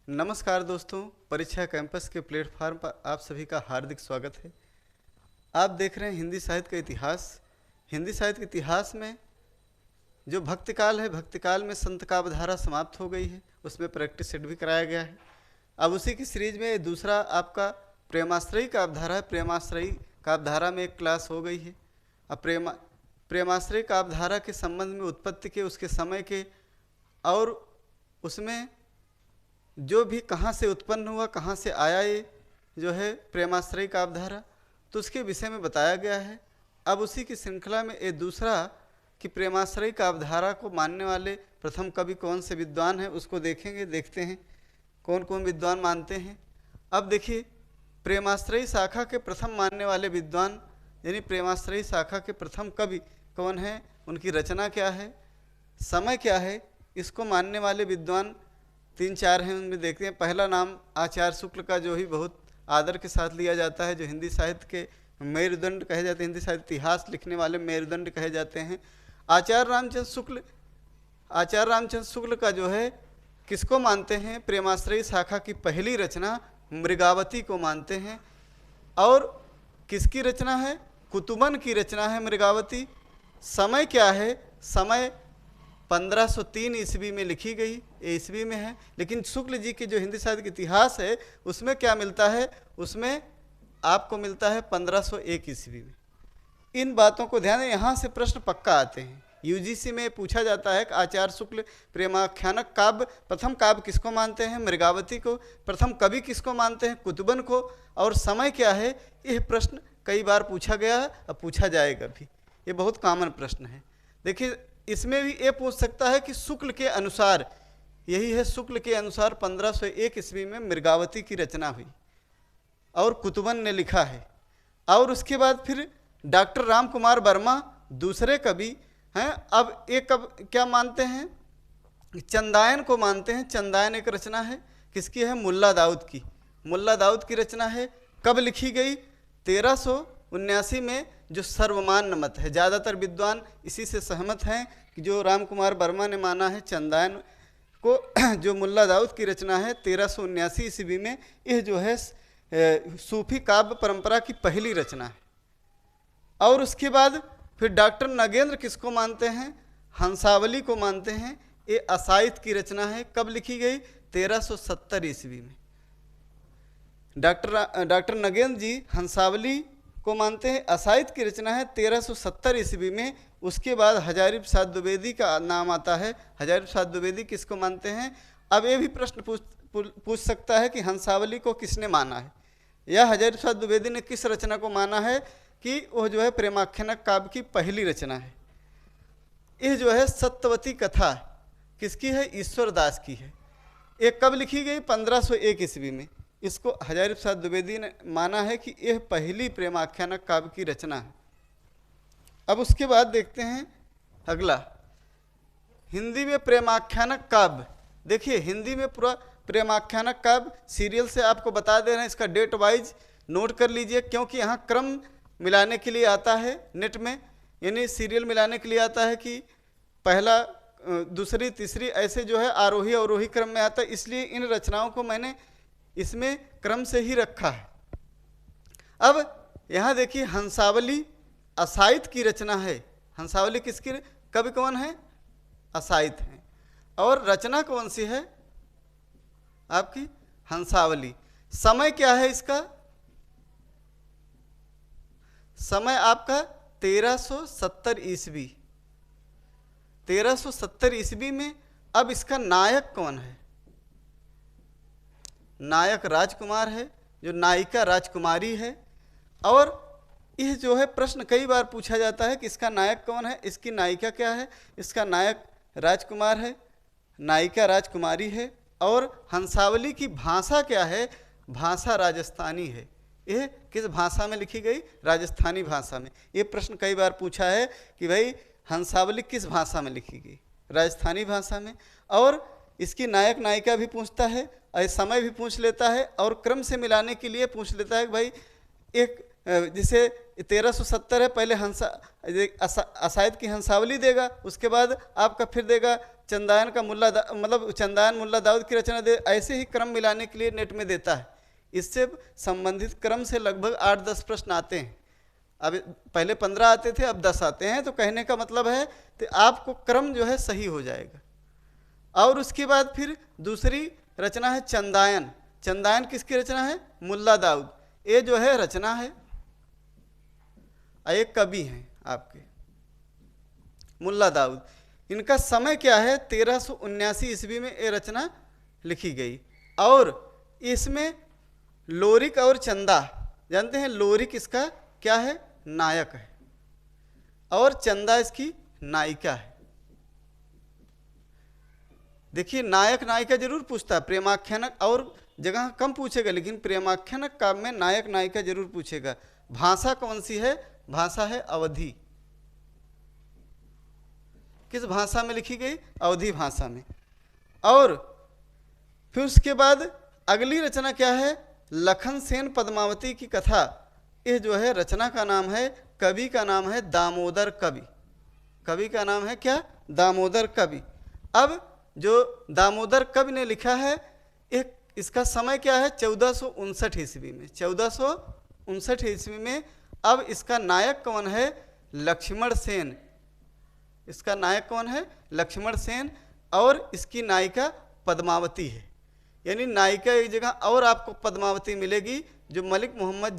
नमस्कार दोस्तों, परीक्षा कैंपस के प्लेटफार्म पर आप सभी का हार्दिक स्वागत है। आप देख रहे हैं हिंदी साहित्य का इतिहास। हिंदी साहित्य के इतिहास में जो भक्तिकाल है, भक्तिकाल में संत काव्यधारा समाप्त हो गई है, उसमें प्रैक्टिस सेट भी कराया गया है। अब उसी की सीरीज में दूसरा आपका प्रेमाश्रयी काव्यधारा है। प्रेमाश्रयी काव्यधारा में एक क्लास हो गई है। अब प्रेमाश्रयी काव्यधारा के संबंध में उत्पत्ति के, उसके समय के और उसमें जो भी कहाँ से उत्पन्न हुआ, कहाँ से आया ये जो है प्रेमाश्रयी काव्यधारा, तो उसके विषय में बताया गया है। अब उसी की श्रृंखला में ये दूसरा कि प्रेमाश्रयी काव्यधारा को मानने वाले प्रथम कवि कौन से विद्वान हैं उसको देखेंगे। देखते हैं कौन कौन विद्वान मानते हैं। अब देखिए, प्रेमाश्रयी शाखा के प्रथम मानने वाले विद्वान यानी प्रेमाश्रयी शाखा के प्रथम कवि कौन है, उनकी रचना क्या है, समय क्या है, इसको मानने वाले विद्वान 3-4 हैं। उनमें देखते हैं। पहला नाम आचार्य शुक्ल का, जो ही बहुत आदर के साथ लिया जाता है, जो हिंदी साहित्य के मेरुदंड कहे जाते हैं, हिंदी साहित्य इतिहास लिखने वाले मेरुदंड कहे जाते हैं। आचार्य रामचंद्र शुक्ल का जो है किसको मानते हैं, प्रेमाश्रयी शाखा की पहली रचना मृगावती को मानते हैं। और किसकी रचना है, कुतुबन की रचना है मृगावती। समय क्या है, समय 1503 ईस्वी में लिखी गई, ईस्वी में है। लेकिन शुक्ल जी के जो हिंदी साहित्य का इतिहास है उसमें क्या मिलता है, उसमें आपको मिलता है 1501 ईस्वी में। इन बातों को ध्यान दें, यहाँ से प्रश्न पक्का आते हैं। यूजीसी में पूछा जाता है कि आचार्य शुक्ल प्रेमाख्यानक काव्य प्रथम काव्य किसको मानते हैं, मृगावती को। प्रथम कवि किसको मानते हैं, कुतुबन को। और समय क्या है, यह प्रश्न कई बार पूछा गया है और पूछा जाएगा भी। ये बहुत कॉमन प्रश्न है। देखिए, इसमें भी ये पूछ सकता है कि शुक्ल के अनुसार, यही है, शुक्ल के अनुसार 1501 ईस्वी में मृगावती की रचना हुई और कुतुबन ने लिखा है। और उसके बाद फिर डॉक्टर राम कुमार वर्मा दूसरे कवि हैं। अब एक कब क्या मानते हैं, चंदायन को मानते हैं। चंदायन एक रचना है, किसकी है, मुल्ला दाऊद की। मुल्ला दाऊद की रचना है। कब लिखी गई, 1379 में, जो सर्वमान्य मत है। ज़्यादातर विद्वान इसी से सहमत हैं कि जो राम कुमार वर्मा ने माना है चंदायन को, जो मुल्ला दाऊद की रचना है 1379 ईस्वी में, यह जो है सूफी काव्य परंपरा की पहली रचना है। और उसके बाद फिर डॉक्टर नगेंद्र किसको मानते हैं, हंसावली को मानते हैं। ये असाइद की रचना है। कब लिखी गई, 1370 ईस्वी में। डॉक्टर नगेंद्र जी हंसावली को मानते हैं। असाइद की रचना है 1370 ईस्वी में। उसके बाद हजारी प्रसाद द्विवेदी का नाम आता है। हजारी प्रसाद द्विवेदी किसको मानते हैं। अब ये भी प्रश्न पूछ सकता है कि हंसावली को किसने माना है, या हजारी प्रसाद द्विवेदी ने किस रचना को माना है कि वह जो है प्रेमाख्यानक काव्य की पहली रचना है। यह जो है सत्यवती कथा किसकी है, ईश्वर दास की है। ये कब लिखी गई, 1501 ईस्वी में। इसको हजारी प्रसाद द्विवेदी ने माना है कि यह पहली प्रेमाख्यानक काव्य की रचना है। अब उसके बाद देखते हैं अगला, हिंदी में प्रेमाख्यानक काव्य। देखिए, हिंदी में पूरा प्रेमाख्यानक काव्य सीरियल से आपको बता दे रहे हैं। इसका डेट वाइज नोट कर लीजिए, क्योंकि यहाँ क्रम मिलाने के लिए आता है नेट में, यानी सीरियल मिलाने के लिए आता है कि पहला, दूसरी, तीसरी, ऐसे जो है आरोही अवरोही क्रम में आता है। इसलिए इन रचनाओं को मैंने इसमें क्रम से ही रखा है। अब यहाँ देखिए, हंसावली असाइद की रचना है। हंसावली किसकी, कवि कौन है, असाइद हैं। और रचना कौन सी है आपकी, हंसावली। समय क्या है इसका, समय आपका 1370 ईस्वी। 1370 ईस्वी में। अब इसका नायक कौन है, नायक राजकुमार है, जो नायिका राजकुमारी है। और यह जो है प्रश्न कई बार पूछा जाता है कि इसका नायक कौन है, इसकी नायिका क्या है। इसका नायक राजकुमार है, नायिका राजकुमारी है। और हंसावली की भाषा क्या है, भाषा राजस्थानी है। यह किस भाषा में लिखी गई, राजस्थानी भाषा में। ये प्रश्न कई बार पूछा है कि भाई हंसावली किस भाषा में लिखी गई, राजस्थानी भाषा में। और इसकी नायक नायिका भी पूछता है, और समय भी पूछ लेता है, और क्रम से मिलाने के लिए पूछ लेता है कि भाई एक जैसे 1370 है, पहले असायद की हंसावली देगा, उसके बाद आपका फिर देगा चंदायन का मतलब चंदायन मुल्ला दाऊद की रचना दे, ऐसे ही क्रम मिलाने के लिए नेट में देता है। इससे संबंधित क्रम से लगभग 8-10 प्रश्न आते हैं। अब पहले 15 आते थे, अब 10 आते हैं, तो कहने का मतलब है कि आपको क्रम जो है सही हो जाएगा। और उसके बाद फिर दूसरी रचना है चंदायन। चंदायन किसकी रचना है? मुल्ला दाऊद। ये जो है रचना है, एक कवि हैं आपके मुल्ला दाऊद। इनका समय क्या है? 1379 ईस्वी में ये रचना लिखी गई। और इसमें लोरिक और चंदा, जानते हैं लोरिक इसका क्या है? नायक है, और चंदा इसकी नायिका है। देखिए नायक नायिका जरूर पूछता है, प्रेमाख्यानक और जगह कम पूछेगा, लेकिन प्रेमाख्यानक काव्य में नायक नायिका जरूर पूछेगा। भाषा कौन सी है? भाषा है अवधी। किस भाषा में लिखी गई? अवधी भाषा में। और फिर उसके बाद अगली रचना क्या है? लखन सेन पद्मावती की कथा। यह जो है रचना का नाम है, कवि का नाम है दामोदर कवि। कवि का नाम है क्या? दामोदर कवि। अब जो दामोदर कवि ने लिखा है, एक इसका समय क्या है? 1459 ईस्वी में। 1459 ईस्वी में। अब इसका नायक कौन है? लक्ष्मण सेन। इसका नायक कौन है? लक्ष्मण सेन। और इसकी नायिका पद्मावती है। यानी नायिका एक जगह और आपको पद्मावती मिलेगी, जो मलिक मोहम्मद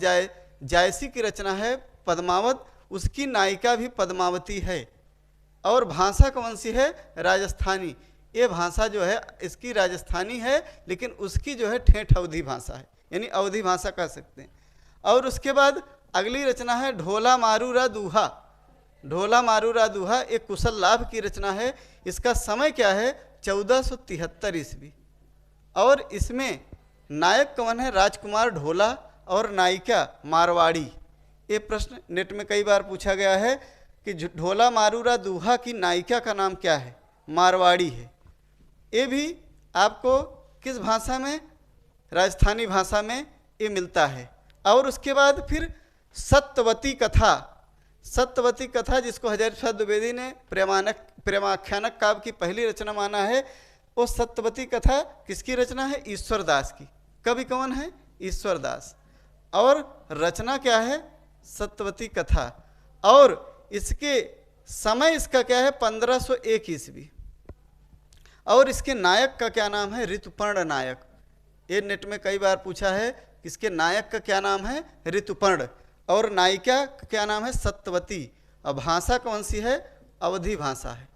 जायसी की रचना है पद्मावत, उसकी नायिका भी पद्मावती है। और भाषा कौन सी है? राजस्थानी। ये भाषा जो है इसकी राजस्थानी है, लेकिन उसकी जो है ठेठ अवधी भाषा है, यानी अवधी भाषा कह सकते हैं। और उसके बाद अगली रचना है ढोला मारूरा दूहा। ढोला मारूरा दूहा एक कुशल लाभ की रचना है। इसका समय क्या है? 1473 ईस्वी। और इसमें नायक कौन है? राजकुमार ढोला, और नायिका मारवाड़ी। ये प्रश्न नेट में कई बार पूछा गया है कि ढोला मारूरा दूहा की नायिका का नाम क्या है? मारवाड़ी है। ये भी आपको किस भाषा में? राजस्थानी भाषा में ये मिलता है। और उसके बाद फिर सत्यवती कथा। सत्यवती कथा जिसको हजारी प्रसाद द्विवेदी ने प्रेमाख्यानक काव्य की पहली रचना माना है, वो सत्यवती कथा किसकी रचना है? ईश्वर दास की। कवि कौन है? ईश्वर दास। और रचना क्या है? सत्यवती कथा। और इसके समय इसका क्या है? 1501 ईस्वी। और इसके नायक का क्या नाम है? ऋतुपर्ण नायक। ये नेट में कई बार पूछा है, इसके नायक का क्या नाम है? ऋतुपर्ण। और नायिका का क्या नाम है? सत्यवती। और भाषा कौन सी है? अवधी भाषा है।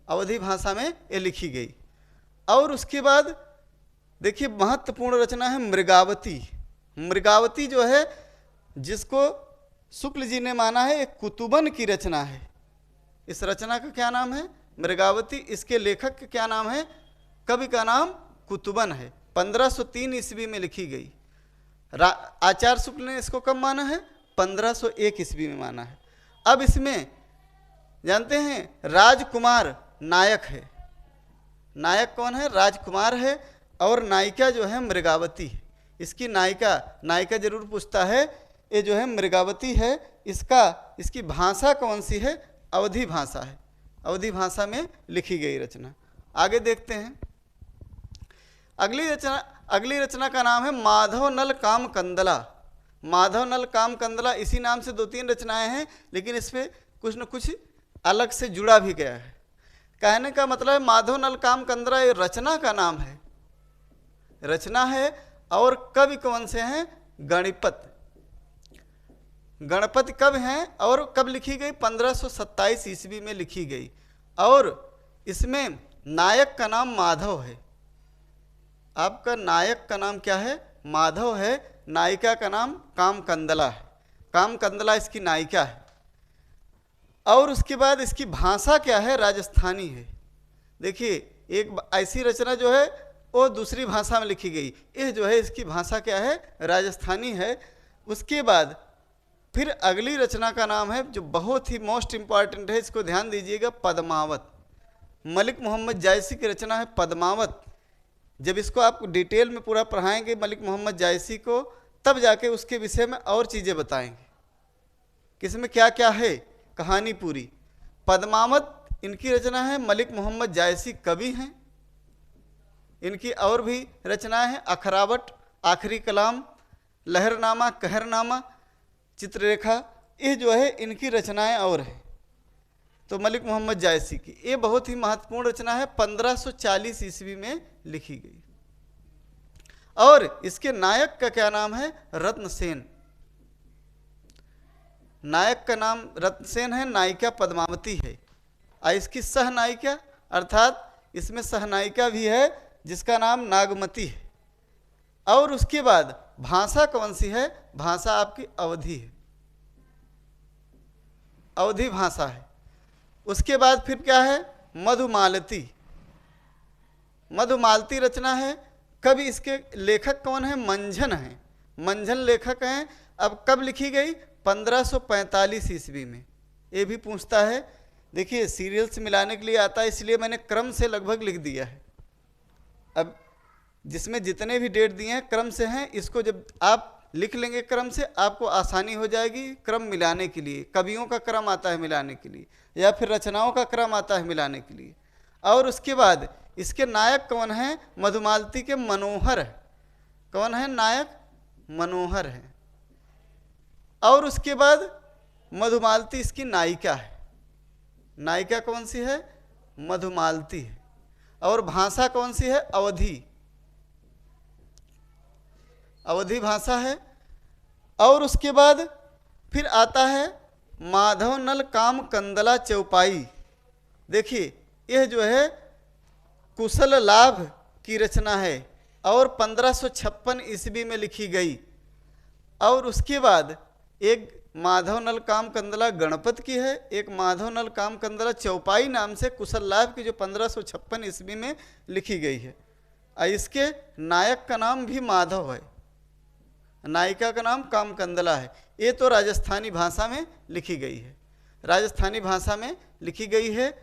अवधी भाषा में ये लिखी गई। और उसके बाद देखिए महत्वपूर्ण रचना है मृगावती। मृगावती जो है, जिसको शुक्ल जी ने माना है एक कुतुबन की रचना है। इस रचना का क्या नाम है? मृगावती। इसके लेखक का क्या नाम है? कवि का नाम कुतुबन है। 1503 ईस्वी में लिखी गई। आचार्य शुक्ल ने इसको कब माना है? 1501 ईस्वी में माना है। अब इसमें जानते हैं राजकुमार नायक है। नायक कौन है? राजकुमार है। और नायिका जो है मृगावती है। इसकी नायिका जरूर पूछता है। ये जो है मृगावती है। इसकी भाषा कौन सी है? अवधी भाषा है। अवधी भाषा में लिखी गई रचना। आगे देखते हैं। अगली रचना का नाम है माधव नल काम कंदला। माधव नल काम कंदला, इसी नाम से 2-3 रचनाएं हैं, लेकिन इसमें कुछ न कुछ अलग से जुड़ा भी गया है। कहने का मतलब है माधव नल काम कंदला ये रचना का नाम है, रचना है। और कवि कौन से हैं? गणपत। गणपति कब हैं और कब लिखी गई? 1527 ईस्वी में लिखी गई। और इसमें नायक का नाम माधव है। आपका नायक का नाम क्या है? माधव है। नायिका का नाम काम कंदला है। काम कंदला इसकी नायिका है। और उसके बाद इसकी भाषा क्या है? राजस्थानी है। देखिए एक ऐसी रचना जो है वो दूसरी भाषा में लिखी गई, यह जो है इसकी भाषा क्या है? राजस्थानी है। उसके बाद फिर अगली रचना का नाम है जो बहुत ही मोस्ट इम्पॉर्टेंट है, इसको ध्यान दीजिएगा, पद्मावत। मलिक मोहम्मद जायसी की रचना है पद्मावत। जब इसको आप डिटेल में पूरा पढ़ाएंगे मलिक मोहम्मद जायसी को, तब जाके उसके विषय में और चीज़ें बताएंगे। किसमें क्या क्या है, कहानी पूरी। पद्मावत इनकी रचना है, मलिक मोहम्मद जायसी कवि हैं, इनकी और भी रचनाएं हैं, अखरावट, आखिरी कलाम, लहरनामा, कहरनामा, चित्ररेखा, ये जो है इनकी रचनाएं और हैं। तो मलिक मोहम्मद जायसी की ये बहुत ही महत्वपूर्ण रचना है, 1540 ईस्वी में लिखी गई। और इसके नायक का क्या नाम है, रत्नसेन। नायक का नाम रत्नसेन है, नायिका पद्मावती है, और इसकी सहनायिका अर्थात इसमें सहनायिका भी है जिसका नाम नागमती है। और उसके बाद भाषा कौन सी है, भाषा आपकी अवधी है, अवधी भाषा है। उसके बाद फिर क्या है, मधुमालती, मधुमालती रचना है। कब इसके लेखक कौन है, मंझन है, मंझन लेखक हैं। अब कब लिखी गई, 1545 ईस्वी में। ये भी पूछता है, देखिए सीरियल्स मिलाने के लिए आता है, इसलिए मैंने क्रम से लगभग लिख दिया है। अब जिसमें जितने भी डेट दिए हैं क्रम से हैं, इसको जब आप लिख लेंगे क्रम से, आपको आसानी हो जाएगी क्रम मिलाने के लिए। कवियों का क्रम आता है मिलाने के लिए, या फिर रचनाओं का क्रम आता है मिलाने के लिए। और उसके बाद इसके नायक कौन है, मधुमालती के मनोहर है। कौन है नायक, मनोहर है। और उसके बाद मधुमालती इसकी नायिका है। नायिका कौन सी है, मधुमालती है। और भाषा कौन सी है, अवधी, अवधी भाषा है। और उसके बाद फिर आता है माधव नल काम कंदला चौपाई। देखिए यह जो है कुशल लाभ की रचना है और 1556 ईस्वी में लिखी गई। और उसके बाद एक माधव नल काम कंदला गणपत की है, एक माधव नल काम कंदला चौपाई नाम से कुशल लाभ की, जो 1556 ईस्वी में लिखी गई है। और इसके नायक का नाम भी माधव है, नायिका का नाम काम कंदला है। ये तो राजस्थानी भाषा में लिखी गई है, राजस्थानी भाषा में लिखी गई है।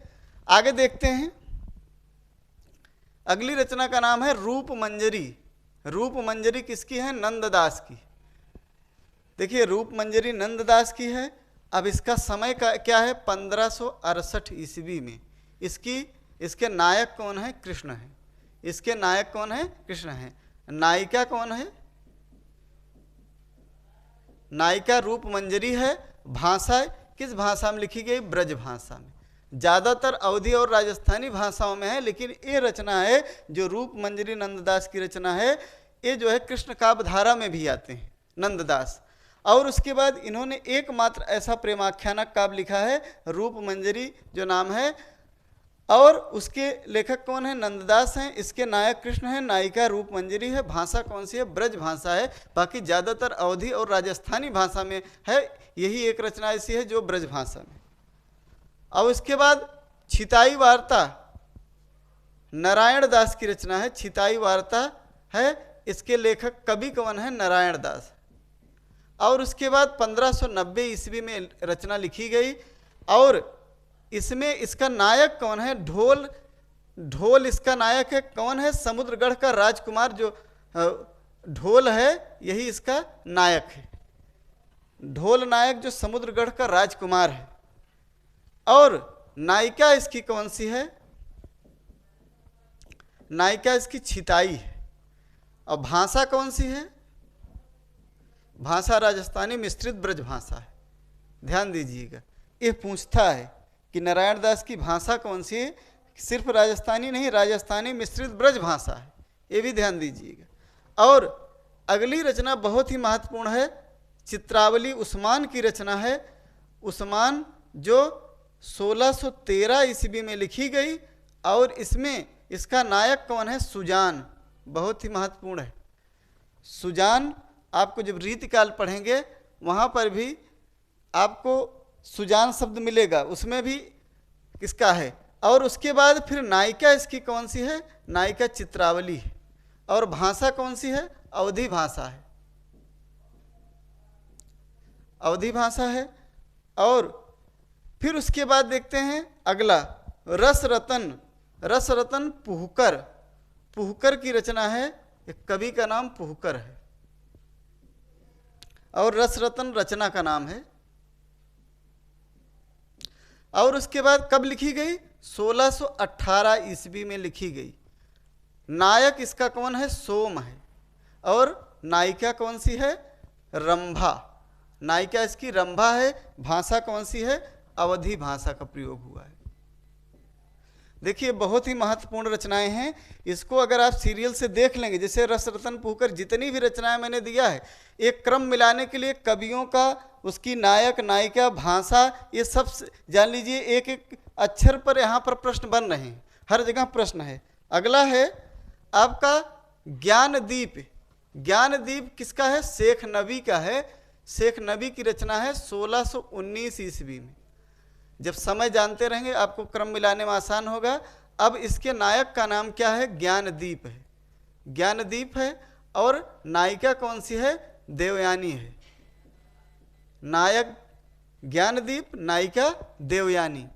आगे देखते हैं, अगली रचना का नाम है रूप मंजरी। रूप मंजरी किसकी है, नंददास की। देखिए रूप मंजरी नंददास की है। अब इसका समय का क्या है, 1568 ईस्वी में। इसके नायक कौन है, कृष्ण है। इसके नायक कौन है, कृष्ण है। नायिका कौन है, नायिका रूप मंजरी है। भाषा किस भाषा में लिखी गई, ब्रज भाषा में। ज़्यादातर अवधी और राजस्थानी भाषाओं में है, लेकिन ये रचना है जो रूप मंजरी नंददास की रचना है, ये जो है कृष्ण काव्य धारा में भी आते हैं नंददास। और उसके बाद इन्होंने एकमात्र ऐसा प्रेमाख्यानक काव्य लिखा है रूप मंजरी जो नाम है, और उसके लेखक कौन है, नंददास हैं। इसके नायक कृष्ण है, नायिका रूप मंजरी है। भाषा कौन सी है, ब्रज भाषा है। बाकी ज़्यादातर अवधी और राजस्थानी भाषा में है। यही एक रचना ऐसी है जो ब्रज भाषा में। और उसके बाद छिताई वार्ता नारायण दास की रचना है। छिताई वार्ता है, इसके लेखक कवि कौन है, नारायण दास। और उसके बाद 1590 ईस्वी में रचना लिखी गई, और इसमें इसका नायक कौन है, ढोल। ढोल इसका नायक है। कौन है, समुद्रगढ़ का राजकुमार जो ढोल है, यही इसका नायक है। ढोल नायक जो समुद्रगढ़ का राजकुमार है। और नायिका इसकी कौन सी है, नायिका इसकी छिताई है। और भाषा कौन सी है, भाषा राजस्थानी मिश्रित ब्रज भाषा है। ध्यान दीजिएगा, ये पूछता है कि नारायण दास की भाषा कौन सी है, सिर्फ राजस्थानी नहीं, राजस्थानी मिश्रित ब्रज भाषा है, ये भी ध्यान दीजिएगा। और अगली रचना बहुत ही महत्वपूर्ण है, चित्रावली उस्मान की रचना है। उस्मान जो 1613 ईस्वी में लिखी गई, और इसमें इसका नायक कौन है, सुजान। बहुत ही महत्वपूर्ण है सुजान। आपको जब रीतिकाल पढ़ेंगे वहाँ पर भी आपको सुजान शब्द मिलेगा, उसमें भी किसका है। और उसके बाद फिर नायिका इसकी कौन सी है, नायिका चित्रावली है। और भाषा कौन सी है, अवधी भाषा है, अवधी भाषा है। और फिर उसके बाद देखते हैं अगला, रसरतन। रसरतन पुहकर, पुहकर की रचना है। एक कवि का नाम पुहकर है, और रसरतन रचना का नाम है। और उसके बाद कब लिखी गई? 1618 ईस्वी में लिखी गई। नायक इसका कौन है? सोम है। और नायिका कौन सी है? रंभा। नायिका इसकी रंभा है। भाषा कौन सी है? अवधी भाषा का प्रयोग हुआ है। देखिए बहुत ही महत्वपूर्ण रचनाएं हैं। इसको अगर आप सीरियल से देख लेंगे, जैसे रसरतन पुहकर जितनी भी रचनाएं मैंने दिया है, एक क्रम मिलाने के लिए कवियों का, उसकी नायक नायिका, भाषा, ये सब जान लीजिए। एक एक अक्षर पर यहाँ पर प्रश्न बन रहे हैं, हर जगह प्रश्न है। अगला है आपका ज्ञानदीप। ज्ञानदीप किसका है? शेख नबी का है। शेख नबी की रचना है 1619 ईस्वी में। जब समय जानते रहेंगे आपको क्रम मिलाने में आसान होगा। अब इसके नायक का नाम क्या है? ज्ञानदीप है। ज्ञानदीप है। और नायिका कौन सी है? देवयानी है। नायक ज्ञानदीप, नायिका देवयानी।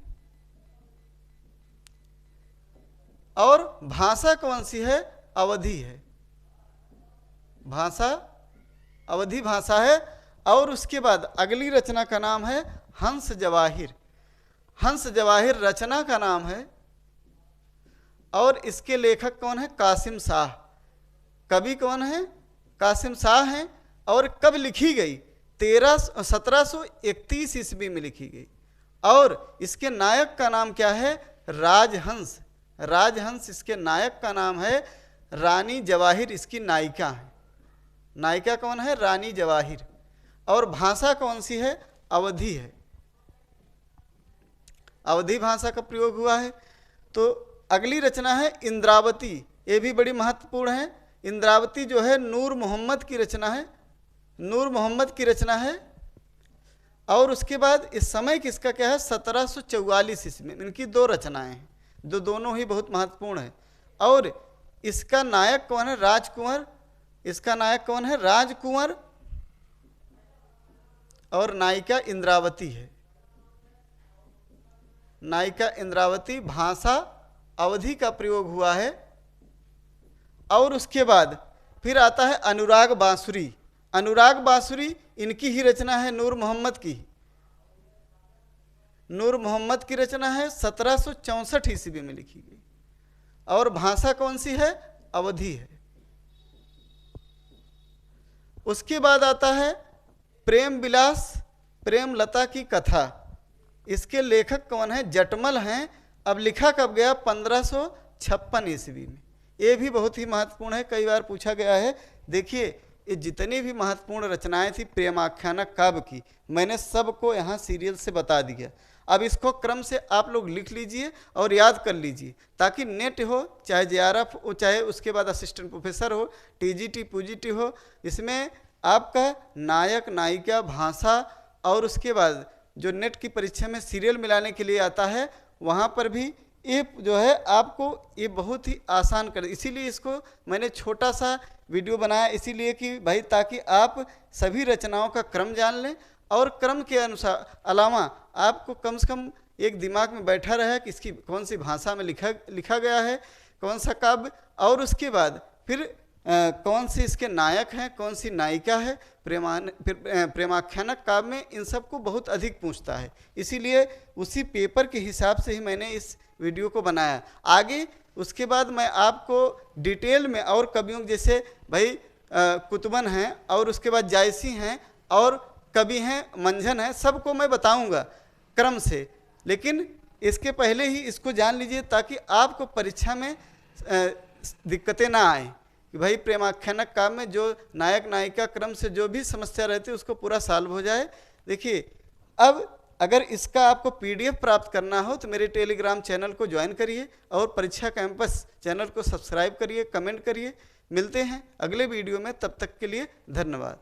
और भाषा कौन सी है? अवधी है। भाषा अवधी भाषा है। और उसके बाद अगली रचना का नाम है हंस जवाहिर। हंस जवाहिर रचना का नाम है। और इसके लेखक कौन है? कासिम शाह। कवि कौन है? कासिम शाह हैं। और कब लिखी गई? 1731 ईस्वी में लिखी गई। और इसके नायक का नाम क्या है? राजहंस। राजहंस इसके नायक का नाम है। रानी जवाहिर इसकी नायिका है। नायिका कौन है? रानी जवाहिर। और भाषा कौन सी है? अवधी है। अवधी भाषा का प्रयोग हुआ है। तो अगली रचना है इंद्रावती। ये भी बड़ी महत्वपूर्ण है। इंद्रावती जो है नूर मोहम्मद की रचना है। नूर मोहम्मद की रचना है। और उसके बाद इस समय किसका क्या है? 1744 ईस्वी में इनकी दो रचनाएं हैं, जो दोनों ही बहुत महत्वपूर्ण है। और इसका नायक कौन है? राजकुंवर। इसका नायक कौन है? राजकुंवर। और नायिका इंद्रावती है। नायिका इंद्रावती। भाषा अवधी का प्रयोग हुआ है। और उसके बाद फिर आता है अनुराग बांसुरी। अनुराग बांसुरी इनकी ही रचना है, नूर मोहम्मद की। नूर मोहम्मद की रचना है, 1764 ईस्वी में लिखी गई। और भाषा कौन सी है? अवधी है। उसके बाद आता है प्रेम विलास, प्रेमलता की कथा। इसके लेखक कौन है? जटमल हैं। अब लिखा कब गया? 1556 ईस्वी में। ये भी बहुत ही महत्वपूर्ण है, कई बार पूछा गया है। देखिए ये जितनी भी महत्वपूर्ण रचनाएं थी प्रेमाख्यान काव्य की, मैंने सबको यहाँ सीरियल से बता दिया। अब इसको क्रम से आप लोग लिख लीजिए और याद कर लीजिए, ताकि नेट हो, चाहे JRF हो, चाहे उसके बाद असिस्टेंट प्रोफेसर हो, TGT PGT हो, इसमें आपका नायक नायिका, भाषा और उसके बाद जो नेट की परीक्षा में सीरियल मिलाने के लिए आता है, वहाँ पर भी ये जो है आपको ये बहुत ही आसान कर, इसीलिए इसको मैंने छोटा सा वीडियो बनाया, इसीलिए कि भाई ताकि आप सभी रचनाओं का क्रम जान लें और क्रम के अनुसार अलावा आपको कम से कम एक दिमाग में बैठा रहे कि इसकी कौन सी भाषा में लिखा गया है, कौन सा काव्य, और उसके बाद फिर कौन से इसके नायक हैं, कौन सी नायिका है। प्रेमाख्यानक काव्य में इन सबको बहुत अधिक पूछता है, इसीलिए उसी पेपर के हिसाब से ही मैंने इस वीडियो को बनाया। आगे उसके बाद मैं आपको डिटेल में और कवियों जैसे भाई कुतुबन हैं और उसके बाद जायसी हैं और कवि हैं मंझन हैं, सबको मैं बताऊंगा क्रम से। लेकिन इसके पहले ही इसको जान लीजिए ताकि आपको परीक्षा में दिक्कतें ना आए कि भाई प्रेमाख्यानक काव्य में जो नायक नायिका क्रम से जो भी समस्या रहती है उसको पूरा सॉल्व हो जाए। देखिए अब अगर इसका आपको PDF प्राप्त करना हो तो मेरे टेलीग्राम चैनल को ज्वाइन करिए और परीक्षा कैंपस चैनल को सब्सक्राइब करिए, कमेंट करिए। मिलते हैं अगले वीडियो में, तब तक के लिए धन्यवाद।